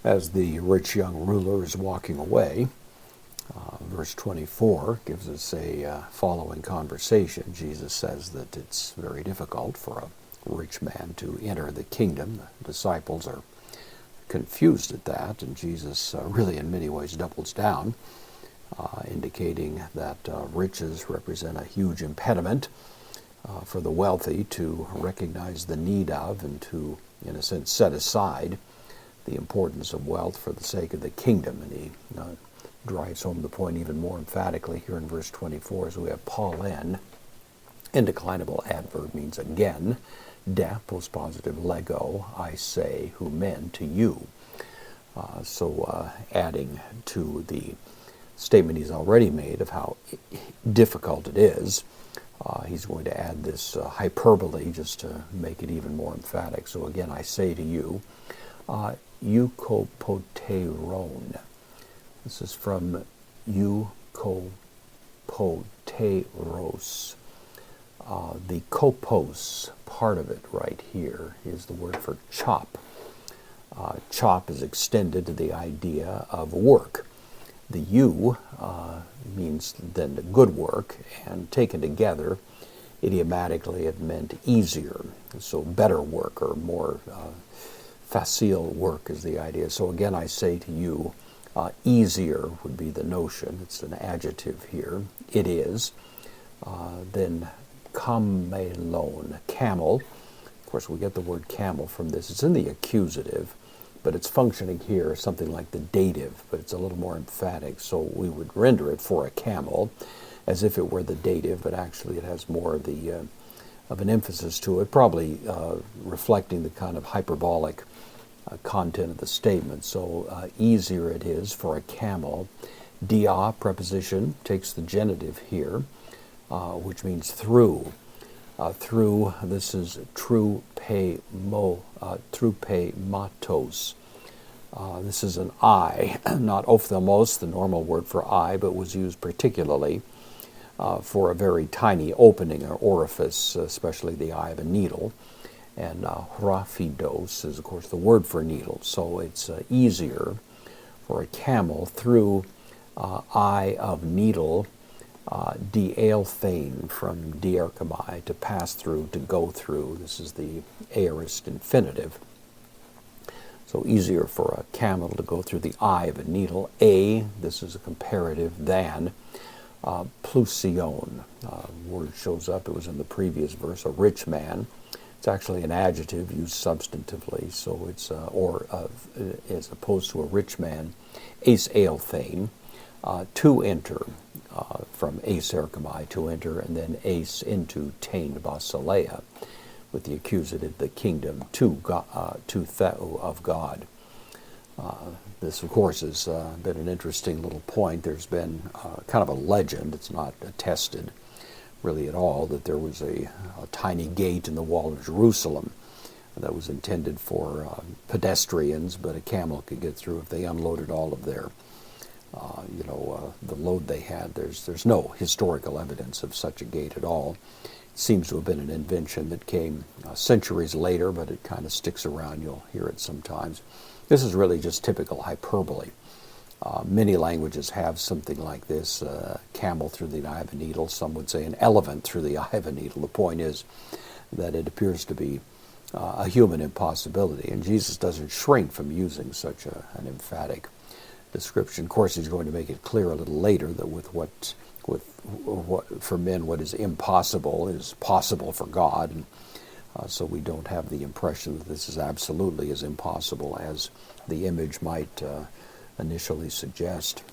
As the rich young ruler is walking away, verse 24 gives us a following conversation. Jesus says that it's very difficult for a rich man to enter the kingdom. The disciples are confused at that, and Jesus really in many ways doubles down, indicating that riches represent a huge impediment for the wealthy to recognize the need of and to, in a sense, set aside the importance of wealth for the sake of the kingdom. And he drives home the point even more emphatically here in verse 24 as we have Paulen. Indeclinable adverb means again. De, postpositive lego, I say, humen, to you. So adding to the statement he's already made of how difficult it is, he's going to add this hyperbole just to make it even more emphatic. So again, I say to you, eukopoteron. This is from eukopoteros. The kopos part of it right here is the word for chop. Chop is extended to the idea of work. The eu means then good work, and taken together, idiomatically it meant easier. So better work or more facile work is the idea. So again, I say to you, easier would be the notion. It's an adjective here. It is. Then kamelon, camel. Of course, we get the word camel from this. It's in the accusative, but it's functioning here something like the dative, but it's a little more emphatic. So we would render it for a camel as if it were the dative, but actually it has more of the of an emphasis to it, probably reflecting the kind of hyperbolic content of the statement. So easier it is for a camel. Dia, preposition, takes the genitive here, which means through. Through, this is matos. This is an eye, not ophthalmos, the normal word for eye, but was used particularly for a very tiny opening or orifice, especially the eye of a needle. And raphidos is, of course, the word for needle. So it's easier for a camel through eye of needle, dialthane from diarchomai, to pass through, to go through. This is the aorist infinitive. So easier for a camel to go through the eye of a needle. This is a comparative, than. Plusion, word shows up, it was in the previous verse, a rich man. It's actually an adjective used substantively, so it's, as opposed to a rich man, ace aelthane, to enter, from ace erchomai, to enter, and then ace into tain basileia, with the accusative, the kingdom, to theou, of God. This, of course, has been an interesting little point. There's been kind of a legend, it's not attested really at all, that there was a tiny gate in the wall of Jerusalem that was intended for pedestrians, but a camel could get through if they unloaded all of their, the load they had. There's no historical evidence of such a gate at all. It seems to have been an invention that came centuries later, but it kind of sticks around. You'll hear it sometimes. This is really just typical hyperbole. Many languages have something like this, camel through the eye of a needle. Some would say an elephant through the eye of a needle. The point is that it appears to be a human impossibility, and Jesus doesn't shrink from using such an emphatic description. Of course, he's going to make it clear a little later that with what for men what is impossible is possible for God, and so we don't have the impression that this is absolutely as impossible as the image might initially suggest.